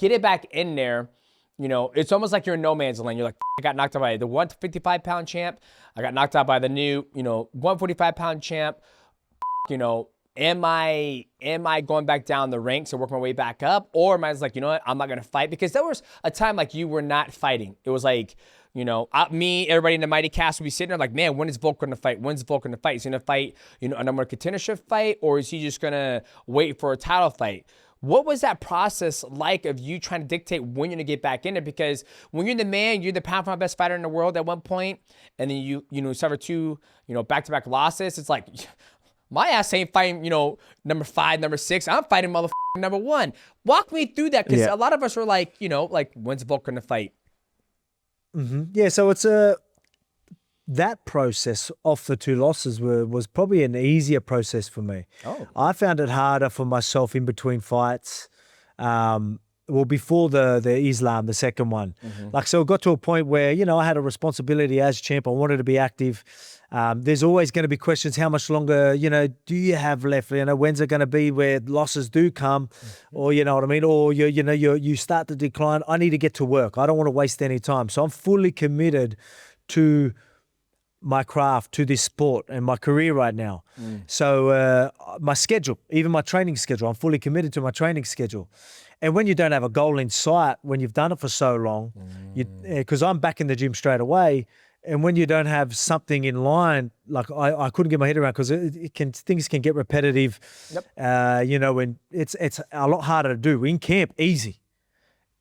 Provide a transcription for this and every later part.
get it back in there, you know, it's almost like you're in no man's land. You're like, I got knocked out by the 155-pound champ. I got knocked out by the new, you know, 145-pound champ. You know, am I going back down the ranks and work my way back up? Or am I just like, you know what, I'm not going to fight? Because there was a time like you were not fighting. It was like, you know, me, everybody in the MightyCast would be sitting there like, man, when is Volk going to fight? When's Volk going to fight? Is he going to fight, you know, a number one contendership fight? Or is he just going to wait for a title fight? What was that process like of you trying to dictate when you're going to get back in it? Because when you're the man, you're the pound-for-pound best fighter in the world at one point, and then you suffer 2, you know, back-to-back losses. It's like, my ass ain't fighting, you know, number 5, number 6. I'm fighting motherfucking number 1. Walk me through that, because a lot of us are like, you know, like, when's Volk going to fight? Yeah, so it's that process off the 2 losses was probably an easier process for me. Oh. I found it harder for myself in between fights. Well, before the Islam, the second one. Like, so it got to a point where, you know, I had a responsibility as champ. I wanted to be active. There's always going to be questions, how much longer, you know, do you have left? You know, when's it going to be where losses do come? Or, you know what I mean? Or, you start to decline. I need to get to work. I don't want to waste any time. So I'm fully committed to my craft, to this sport and my career right now. So my schedule, even my training schedule, I'm fully committed to my training schedule. And when you don't have a goal in sight, when you've done it for so long, because I'm back in the gym straight away, and when you don't have something in line, like I couldn't get my head around, because things can get repetitive. You know, and it's a lot harder to do. In camp, easy.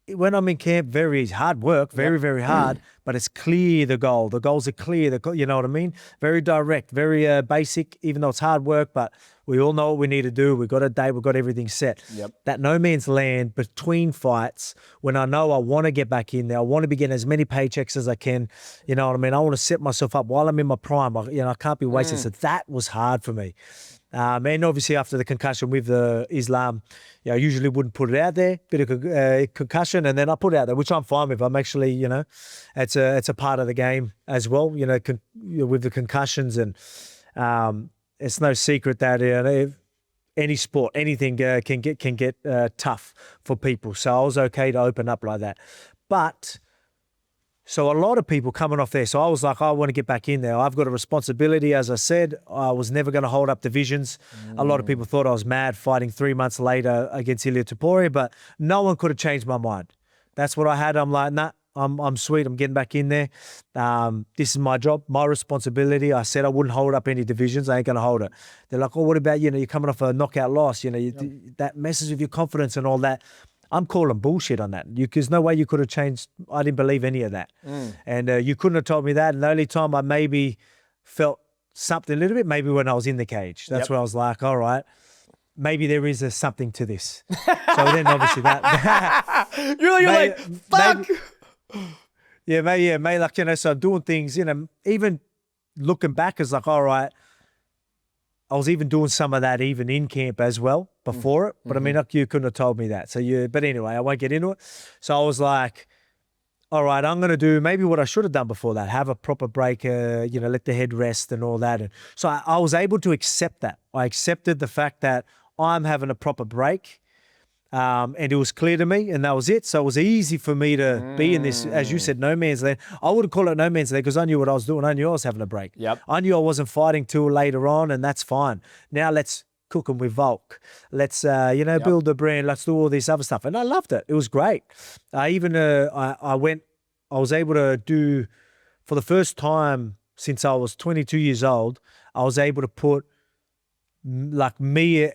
When I'm in camp, very easy. Hard work, very hard, but it's clear the goal. The goals are clear, you know what I mean? Very direct, very basic, even though it's hard work, but we all know what we need to do. We've got a date, we've got everything set. That no man's land between fights, when I know I want to get back in there, I want to be getting as many paychecks as I can, you know what I mean? I want to set myself up while I'm in my prime. I can't be wasted. So that was hard for me. And obviously after the concussion with the Islam, I usually wouldn't put it out there, bit of concussion, and then I put it out there, which I'm fine with. I'm actually, you know, it's a part of the game as well, you know, with the concussions. And it's no secret that any sport, anything can get tough for people. So I was okay to open up like that. But so a lot of people coming off there. So I was like, I want to get back in there. I've got a responsibility. As I said, I was never going to hold up divisions. A lot of people thought I was mad fighting 3 months later against Ilia Topuria, but no one could have changed my mind. That's what I had. I'm like, nah, I'm sweet. I'm getting back in there. This is my job, my responsibility. I said I wouldn't hold up any divisions. I ain't going to hold it. They're like, oh, what about, you know, you're coming off a knockout loss. You know, that messes with your confidence and all that. I'm calling bullshit on that. There's no way you could have changed. I didn't believe any of that. And you couldn't have told me that. And the only time I maybe felt something a little bit, maybe when I was in the cage. That's where I was like, all right, maybe there is something to this. So then obviously that. You're like, fuck. Maybe like, you know, so I'm doing things, you know, even looking back is like, all right, I was even doing some of that even in camp as well before it. But I mean, like, you couldn't have told me that. So but anyway, I won't get into it. So I was like, all right, I'm going to do maybe what I should have done before that, have a proper break, you know, let the head rest and all that. And so I was able to accept that. I accepted the fact that I'm having a proper break. And it was clear to me, and that was it. So it was easy for me to be in this, as you said, no man's land. I wouldn't call it no man's land because I knew what I was doing. I knew I was having a break. I knew I wasn't fighting till later on, and that's fine. Now let's cook them with Volk. Let's, you know, build a brand. Let's do all this other stuff. And I loved it. It was great. I was able to do, for the first time since I was 22 years old, I was able to put like me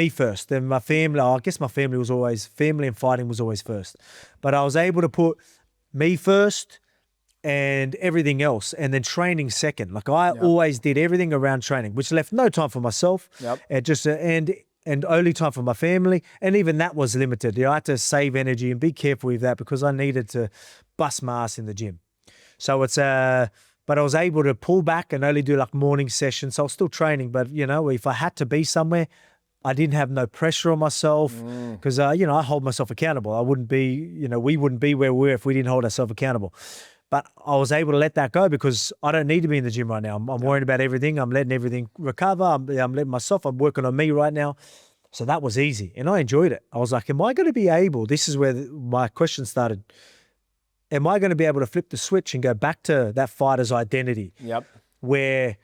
first, then my family. I guess my family and fighting was always first, but I was able to put me first and everything else, and then training second. Like I always did everything around training, which left no time for myself, and only time for my family, and even that was limited. You know, I had to save energy and be careful with that because I needed to bust my ass in the gym. So it's but I was able to pull back and only do like morning sessions. So I was still training, but you know, if I had to be somewhere, I didn't have no pressure on myself because, you know, I hold myself accountable. I wouldn't be, you know, we wouldn't be where we were if we didn't hold ourselves accountable. But I was able to let that go because I don't need to be in the gym right now. I'm worrying about everything. I'm letting everything recover. I'm letting myself, I'm working on me right now. So that was easy. And I enjoyed it. I was like, am I going to be able, this is where my question started. Am I going to be able to flip the switch and go back to that fighter's identity? Yep. Where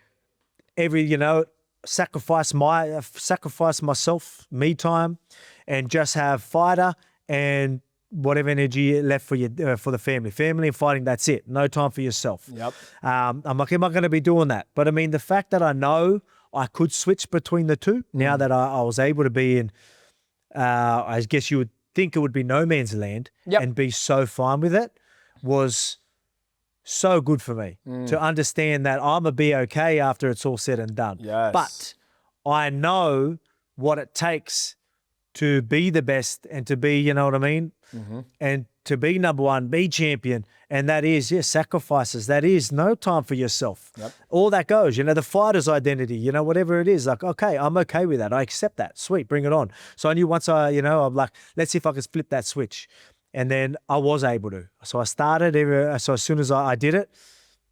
sacrifice myself, me time, and just have fighter and whatever energy left for you, for the family and fighting. That's it. No time for yourself. Yep. I'm like, am I going to be doing that? But I mean, the fact that I know I could switch between the two now that I was able to be in, I guess you would think it would be no man's land and be so fine with it, was so good for me to understand that I'm going to be okay after it's all said and done. Yes. But I know what it takes to be the best and to be, you know what I mean? And to be number one, be champion. And that is, sacrifices. That is no time for yourself. Yep. All that goes, the fighter's identity, whatever it is. Like, okay, I'm okay with that. I accept that. Sweet, bring it on. So I knew once I'm like, let's see if I can flip that switch. And then I was able to. So I started, so as soon as I did it,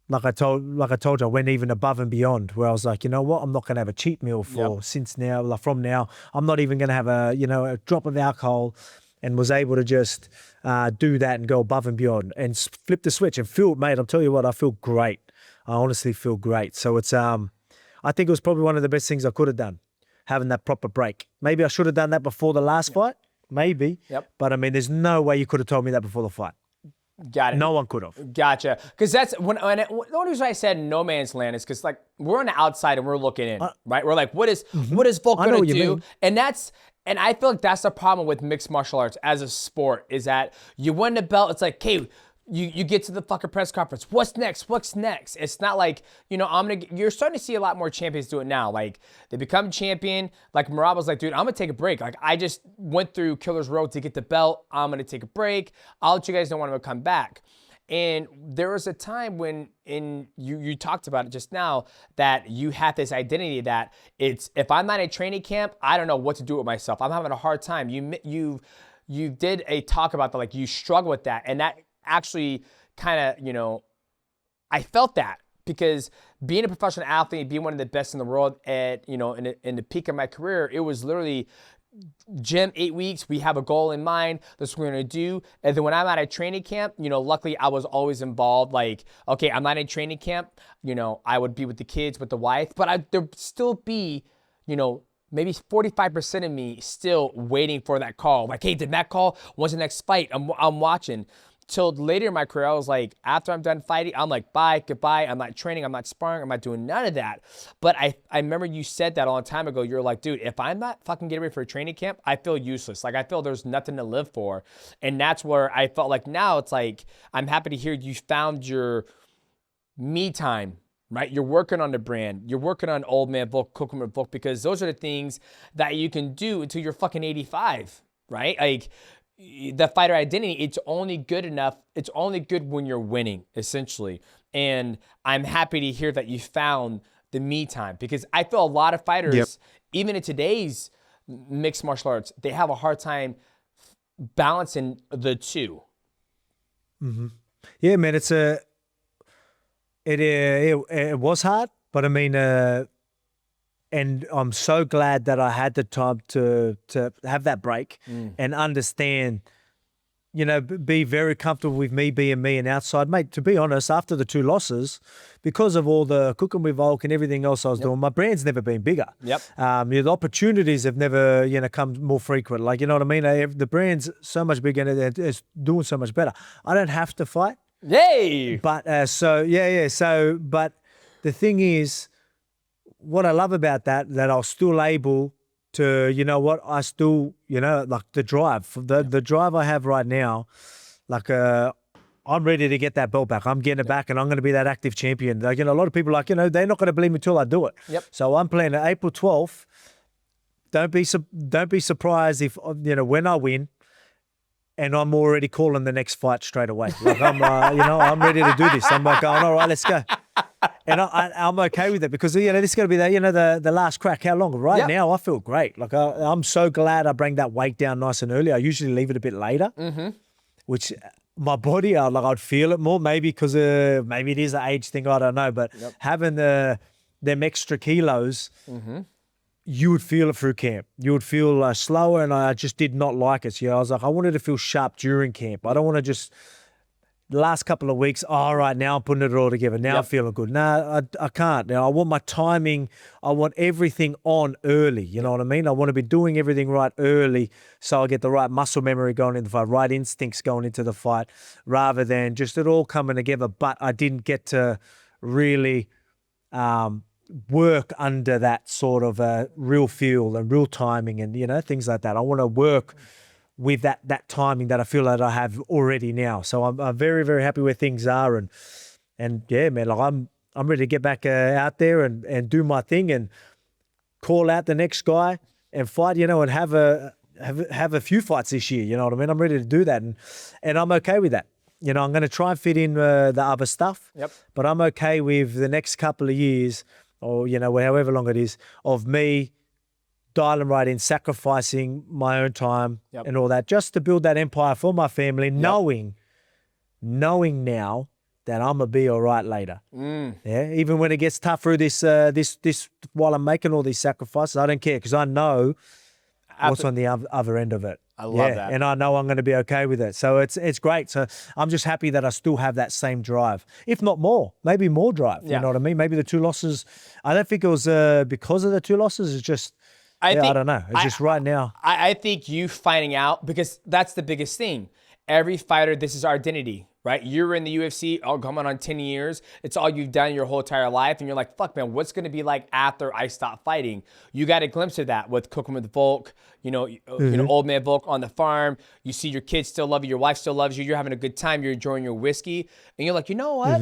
like I told you, I went even above and beyond, where I was like, you know what, I'm not going to have a cheat meal from now. I'm not even going to have a drop of alcohol, and was able to just do that and go above and beyond and flip the switch and feel, mate, I'll tell you what, I feel great. I honestly feel great. So it's, I think it was probably one of the best things I could have done, having that proper break. Maybe I should have done that before the last fight, maybe. Yep. But I mean, there's no way you could have told me that before the fight. Got it. No one could have. Gotcha. Because that's the only reason I said no man's land is because, like, we're on the outside and we're looking in, right? We're like, what is Volk going to do? And I feel like that's the problem with mixed martial arts as a sport, is that you win the belt, it's like, okay, you get to the fucking press conference. What's next? It's not like, you're starting to see a lot more champions do it now. Like, they become champion. Like, Merab was like, dude, I'm going to take a break. Like, I just went through Killer's Road to get the belt. I'm going to take a break. I'll let you guys know when I'm going to come back. And there was a time when, you talked about it just now, that you have this identity that it's, if I'm not at training camp, I don't know what to do with myself. I'm having a hard time. You did a talk about that, like, you struggle with that. And that actually kind of, I felt that, because being a professional athlete, being one of the best in the world at, in the peak of my career, it was literally gym 8 weeks. We have a goal in mind. That's what we're going to do. And then when I'm at a training camp, luckily I was always involved. Like, okay, I'm not in training camp. I would be with the kids, with the wife, but there'd still be, maybe 45% of me still waiting for that call. Like, hey, did Matt call? When's the next fight? I'm watching. Till later in my career, I was like, after I'm done fighting, I'm like, bye, goodbye. I'm not training. I'm not sparring. I'm not doing none of that. But I remember you said that a long time ago. You're like, dude, if I'm not fucking getting ready for a training camp, I feel useless. Like, I feel there's nothing to live for. And that's where I felt like now it's like, I'm happy to hear you found your me time, right? You're working on the brand. You're working on Old Man Volk, Cooking with Volk, because those are the things that you can do until you're fucking 85, right? Like, the fighter identity, it's only good enough. It's only good when you're winning, essentially. And I'm happy to hear that you found the me time, because I feel a lot of fighters, even in today's mixed martial arts, they have a hard time balancing the two. Mm-hmm. Yeah, man, it was hard, but I mean, and I'm so glad that I had the time to have that break and understand, be very comfortable with me being me and outside. Mate, to be honest, after the 2 losses, because of all the cooking with Volk and everything else I was doing, my brand's never been bigger. Yep. The opportunities have never, come more frequent. Like, you know what I mean? The brand's so much bigger and it's doing so much better. I don't have to fight. Yay! But, but the thing is, what I love about that I'm still able to, I still, like the drive, the drive I have right now, like, I'm ready to get that belt back. I'm getting it back, and I'm going to be that active champion. Like, a lot of people, like, they're not going to believe me until I do it. Yep. So I'm planning April 12th. Don't be surprised if, when I win, and I'm already calling the next fight straight away. Like, I'm, I'm ready to do this. I'm like going, all right, let's go. And I'm okay with it, because, this is going to be the last crack. How long? Right now, I feel great. Like, I'm so glad I bring that weight down nice and early. I usually leave it a bit later, which my body, I'd feel it more, maybe because maybe it is an age thing. I don't know. But having them extra kilos, you would feel it through camp. You would feel slower, and I just did not like it. So I was like, I wanted to feel sharp during camp. I don't want to just the last couple of weeks, all right, now I'm putting it all together. Now I'm feeling good. No, I can't. Now I want my timing. I want everything on early. You know what I mean? I want to be doing everything right early so I get the right muscle memory going into the fight, right instincts going into the fight, rather than just it all coming together. But I didn't get to really work under that sort of real feel and real timing and, things like that. I want to work with that timing that I feel that I have already now. So I'm very, very happy where things are. And yeah, man, like I'm ready to get back out there and do my thing and call out the next guy and fight, and have a few fights this year. You know what I mean? I'm ready to do that. And I'm okay with that. I'm going to try and fit in the other stuff. Yep. But I'm okay with the next couple of years or, however long it is, of me dialing right in, sacrificing my own time and all that, just to build that empire for my family, knowing now that I'm gonna be all right later. Yeah, even when it gets tough through this while I'm making all these sacrifices, I don't care because I know what's on the other end of it. I love that, and I know I'm going to be okay with it. So it's great. So I'm just happy that I still have that same drive, if not more, maybe more drive. You know what I mean? Maybe the 2 losses. I don't think it was because of the 2 losses. It's just. I don't know. It's just right now. I think you finding out, because that's the biggest thing. Every fighter, this is our identity, right? You're in the UFC, coming on 10 years. It's all you've done your whole entire life. And you're like, fuck, man, what's going to be like after I stop fighting? You got a glimpse of that with cooking with Volk, old man Volk on the farm. You see your kids still love you. Your wife still loves you. You're having a good time. You're enjoying your whiskey. And you're like, you know what?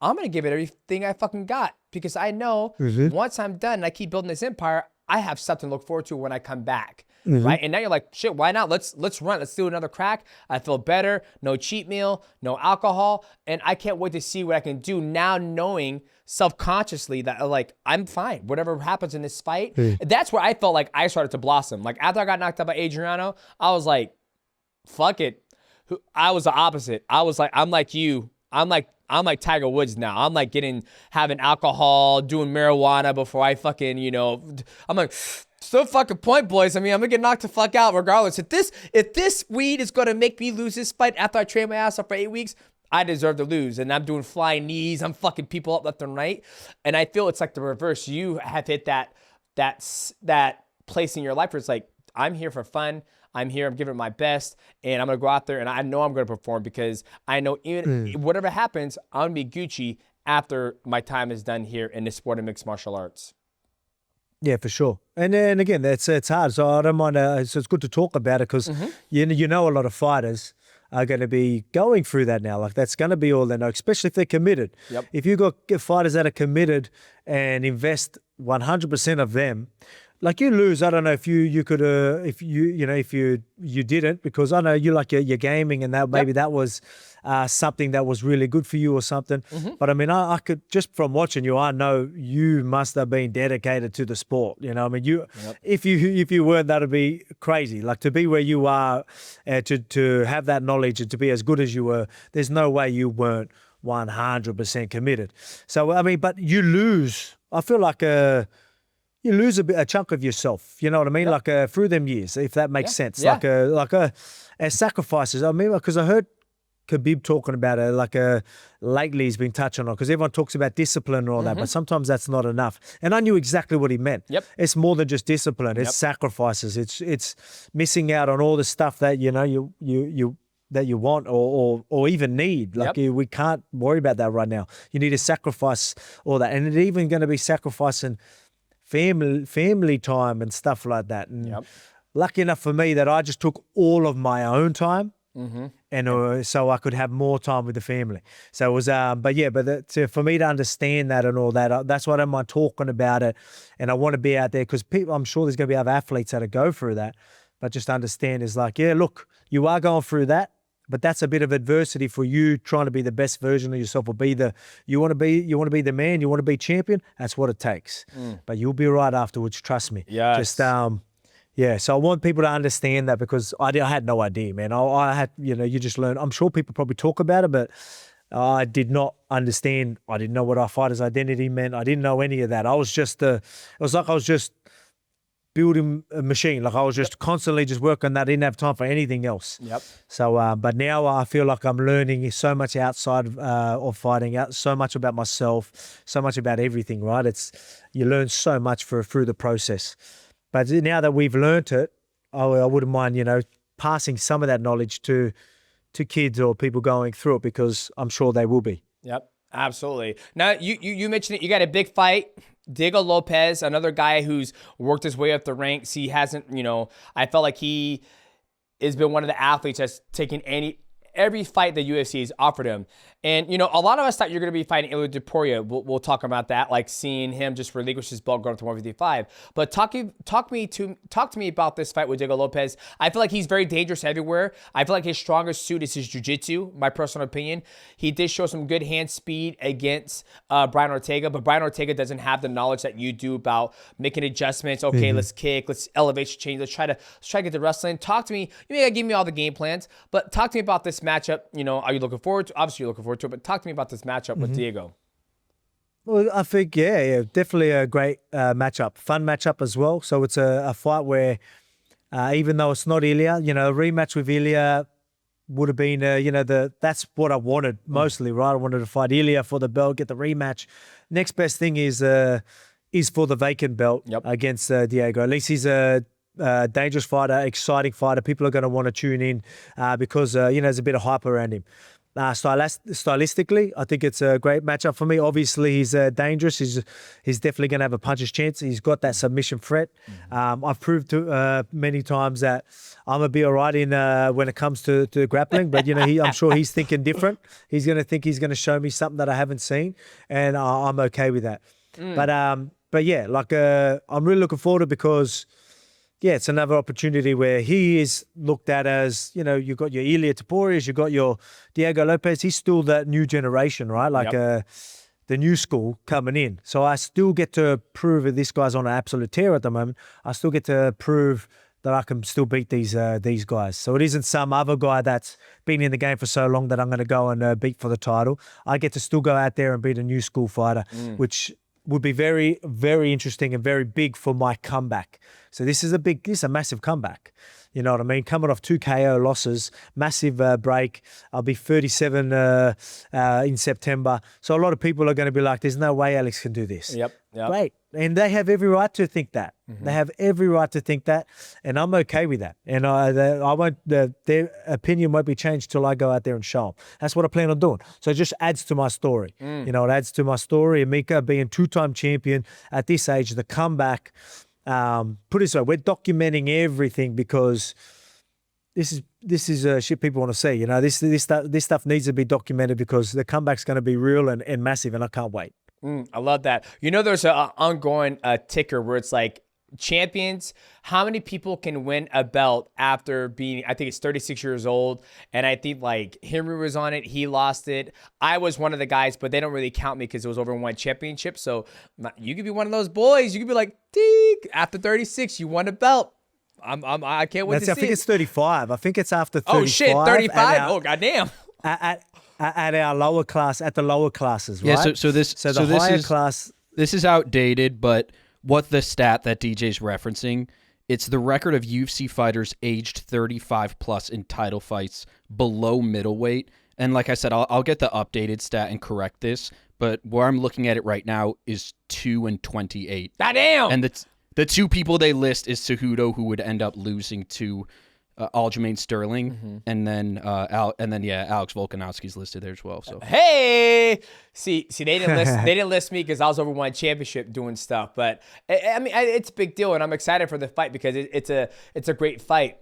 I'm going to give it everything I fucking got, because I know once I'm done and I keep building this empire, I have something to look forward to when I come back, right? And now you're like, shit, why not? Let's run. Let's do another crack. I feel better. No cheat meal, no alcohol. And I can't wait to see what I can do now, knowing self-consciously that, like, I'm fine. Whatever happens in this fight. That's where I felt like I started to blossom. Like, after I got knocked out by Adriano, I was like, fuck it. I was the opposite. I was like, I'm like you. I'm like Tiger Woods now. I'm like having alcohol, doing marijuana before I fucking, I'm like, still fucking point, boys. I mean, I'm gonna get knocked the fuck out regardless. If this weed is gonna make me lose this fight after I train my ass off for 8 weeks, I deserve to lose. And I'm doing flying knees. I'm fucking people up left and right. And I feel it's like the reverse. You have hit that place in your life where it's like, I'm here for fun. I'm here, I'm giving it my best, and I'm going to go out there, and I know I'm going to perform, because I know even whatever happens, I'm going to be Gucci after my time is done here in the sport of mixed martial arts. Yeah, for sure. And then again, it's hard, so I don't mind. So it's good to talk about it, because a lot of fighters are going to be going through that now. Like, that's going to be all they know, especially if they're committed. Yep. If you've got fighters that are committed and invest 100% of them, like, you lose. I don't know if you could if you didn't, because I know you like your gaming, and that maybe that was something that was really good for you or something. But I mean, I could, just from watching you, I know you must have been dedicated to the sport. I mean, if you weren't, that'd be crazy. Like, to be where you are, to have that knowledge and to be as good as you were, there's no way you weren't 100% committed. So I mean, but you lose. I feel like you lose a chunk of yourself, you know what I mean? Like through them years, if that makes sense. Like as sacrifices. I mean, because I heard Khabib talking about it, lately he's been touching on, because everyone talks about discipline and all that, but sometimes that's not enough. And I knew exactly what he meant. It's more than just discipline. It's sacrifices. It's missing out on all the stuff that you that you want or even need. Like, we can't worry about that right now. You need to sacrifice all that, and it's even going to be sacrificing family time and stuff like that. And lucky enough for me that I just took all of my own time, and so I could have more time with the family. So it was, for me to understand that and all that, that's why I don't mind talking about it. And I want to be out there, because I'm sure there's going to be other athletes that go through that, but just understand is like, look, you are going through that, but that's a bit of adversity for you trying to be the best version of yourself, or you want to be the man, you want to be champion. That's what it takes. But you'll be right afterwards. Trust me. Yes. Just, so I want people to understand that, because I had no idea, man. I had, you just learn. I'm sure people probably talk about it, but I did not understand. I didn't know what our fighter's identity meant. I didn't know any of that. I was just, it was like I was just building a machine. Like I was just constantly just working that. I didn't have time for anything else. Yep. So, but now I feel like I'm learning so much outside of fighting, so much about myself, so much about everything, right? You learn so much through the process. But now that we've learned it, I wouldn't mind, passing some of that knowledge to kids or people going through it, because I'm sure they will be. Yep, absolutely. Now, you mentioned it. You got a big fight. Diego Lopez, another guy who's worked his way up the ranks. He hasn't, I felt like he has been one of the athletes that's taken every fight the UFC has offered him. And, a lot of us thought you're going to be fighting Ilya Topuria. We'll talk about that, like seeing him just relinquish his belt going up to 155. But talk to me about this fight with Diego Lopez. I feel like he's very dangerous everywhere. I feel like his strongest suit is his jiu-jitsu, my personal opinion. He did show some good hand speed against Brian Ortega, but Brian Ortega doesn't have the knowledge that you do about making adjustments. Okay, let's kick, let's elevate, change, let's try to get the wrestling. Talk to me. You may not give me all the game plans, but talk to me about this matchup. Are you looking forward to? Obviously, you're looking forward to it, but talk to me about this matchup with Diego. Well, I think, yeah, definitely a great matchup. Fun matchup as well. So it's a fight where, even though it's not Ilya, a rematch with Ilya would have been, that's what I wanted mostly, right? I wanted to fight Ilya for the belt, get the rematch. Next best thing is for the vacant belt against Diego. At least he's a dangerous fighter, exciting fighter. People are going to want to tune in because, there's a bit of hype around him. Stylistically, I think it's a great matchup for me. Obviously, he's dangerous. He's definitely going to have a puncher's chance. He's got that submission threat. I've proved many times that I'm going to be all right when it comes to grappling. But, I'm sure he's thinking different. He's going to think he's going to show me something that I haven't seen, and I'm okay with that. But yeah, I'm really looking forward to it because, yeah, it's another opportunity where he is looked at as, you've got your Ilya Topurias, you've got your Diego Lopez. He's still that new generation, right? The new school coming in. So I still get to prove that this guy's on an absolute tear at the moment. I still get to prove that I can still beat these guys. So it isn't some other guy that's been in the game for so long that I'm going to go and beat for the title. I get to still go out there and beat a new school fighter, which would be very, very interesting and very big for my comeback. So this is a massive comeback. You know what I mean? Coming off 2 KO losses, massive break. I'll be 37 in September. So a lot of people are going to be like, there's no way Alex can do this. Yep. Great. And they have every right to think that. They have every right to think that. And I'm okay with that. And I won't. Their opinion won't be changed till I go out there and show them. That's what I plan on doing. So it just adds to my story. It adds to my story. And Mika being 2-time champion at this age, the comeback. Put it this way, we're documenting everything because this is shit people want to see. This stuff needs to be documented because the comeback's going to be real and massive, and I can't wait. I love that. There's an ongoing ticker where it's like champions. How many people can win a belt after being? I think it's 36 years old, and I think like Henry was on it. He lost it. I was one of the guys, but they don't really count me because it was over one championship. So you could be one of those boys. You could be like, Deke, after 36, you won a belt. I can't wait to see. I think it's 35. I think it's after 35. Oh shit, 35. Oh goddamn. At our lower class, at the lower classes, right? Yeah. So the higher class. This is outdated, but what the stat that DJ's referencing, it's the record of UFC fighters aged 35 plus in title fights below middleweight. And like I said, I'll get the updated stat and correct this, but where I'm looking at it right now is 2 and 28. Goddamn! And the two people they list is Cejudo, who would end up losing to Aljamain Sterling, and then Alex Volkanovski's listed there as well. So hey, see, they didn't list me because I was over one championship doing stuff. But I mean, it's a big deal, and I'm excited for the fight because it's a great fight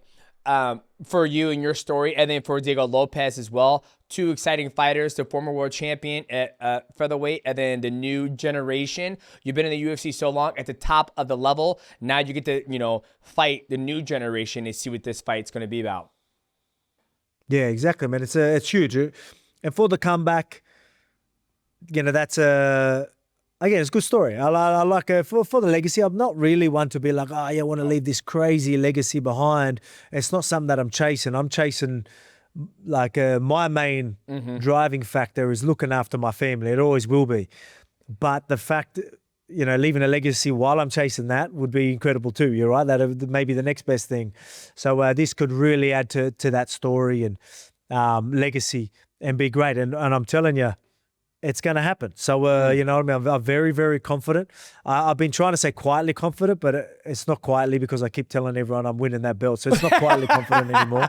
for you and your story, and then for Diego Lopez as well. 2 exciting fighters, the former world champion at featherweight, and then the new generation. You've been in the UFC so long at the top of the level. Now you get to, fight the new generation and see what this fight's going to be about. Yeah, exactly, man. It's huge. And for the comeback, that's again, it's a good story. I like for the legacy. I'm not really one to be like, I want to leave this crazy legacy behind. It's not something that I'm chasing. I'm chasing my main driving factor is looking after my family. It always will be. But the fact leaving a legacy while I'm chasing that would be incredible too. You're right. That may be the next best thing. So this could really add to that story and legacy and be great. And I'm telling you, it's going to happen. So, you know what I mean? I'm very, very confident. I've been trying to say quietly confident, but it's not quietly because I keep telling everyone I'm winning that belt. So it's not quietly confident anymore.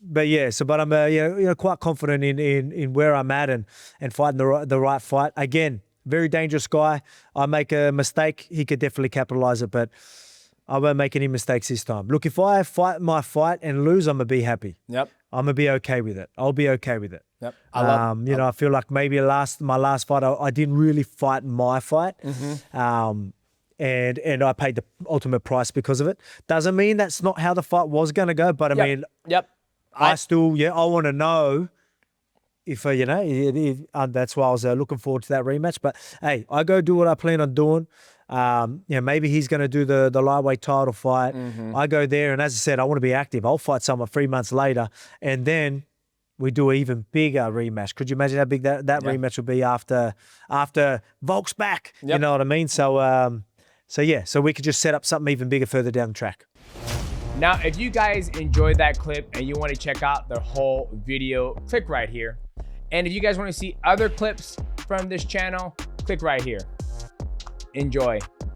But yeah, but I'm quite confident in where I'm at and fighting the right fight. Again, very dangerous guy. I make a mistake, he could definitely capitalize it, but I won't make any mistakes this time. Look, if I fight my fight and lose, I'm going to be happy. Yep. I'm going to be okay with it. I'll be okay with it. Yep. I feel like maybe my last fight, I didn't really fight my fight. And I paid the ultimate price because of it. Doesn't mean that's not how the fight was going to go, but I mean, I still, I want to know if, that's why I was looking forward to that rematch. But hey, I go do what I plan on doing. Maybe he's going to do the lightweight title fight. I go there, and as I said, I want to be active. I'll fight someone 3 months later, and then we do an even bigger rematch. Could you imagine how big that rematch will be after Volk's back? Yep. You know what I mean? So we could just set up something even bigger further down the track. Now, if you guys enjoyed that clip and you want to check out the whole video, click right here. And if you guys want to see other clips from this channel, click right here. Enjoy.